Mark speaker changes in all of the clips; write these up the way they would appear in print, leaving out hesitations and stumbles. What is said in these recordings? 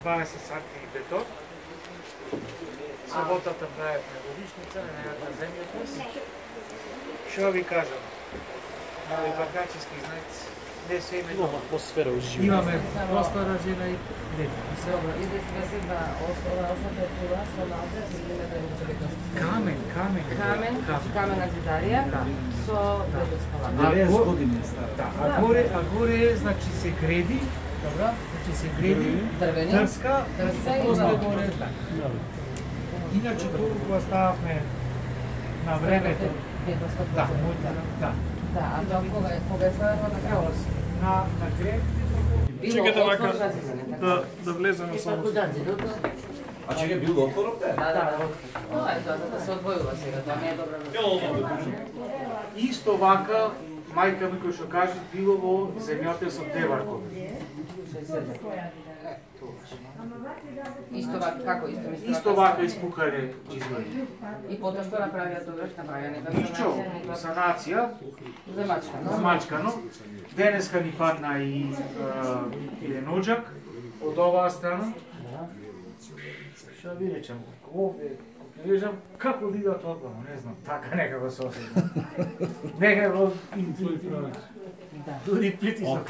Speaker 1: 20 сати бетон. Саботата правевме годишница на едната земјотрес. Што ви кажам? Нови бакачиски знаци. Не се име
Speaker 2: Нова атмосфера ужива.
Speaker 1: Имаме простора жена и дете.
Speaker 3: Dobro, ide sve da osnovne tula su ovdje, 3
Speaker 1: Камен.
Speaker 3: kamena zidarija, so predospola.
Speaker 1: 90 години стара. Да, а горе значи се греди.
Speaker 3: Dobro,
Speaker 1: Значи се греди.
Speaker 3: drveni,
Speaker 1: Трска.
Speaker 3: drska i
Speaker 1: После
Speaker 3: glav.
Speaker 1: горе така. Иначе туку го стававме на времето. Да, да.
Speaker 3: Da, a to koga je stavljeno na kraju?
Speaker 1: На греб.
Speaker 2: Чекайте вака да влеземе само.
Speaker 4: А чекай, бил отворен те?
Speaker 3: Da, to je to, da se odvojila сега, to не е dobro.
Speaker 1: Исто вака, мајка ми кој што каже, било во земјата со деваркови.
Speaker 3: Isto ovako, kako isto mislim?
Speaker 1: Исто вака испукале изгледи.
Speaker 3: I potom što napravio to već napravio neka
Speaker 1: Ничо, санација,
Speaker 3: zamačkano.
Speaker 1: замачкано. Денеска ни падна и еден оџак од оваа страна. Што ви речам, овде, лежам, како да идат одбамо, не знам, така некако се осеќам. Некако интуитивно. Дури притисок.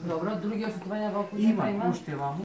Speaker 3: Dobro, drugi oštetovanja ovako
Speaker 1: Има, уште ваму.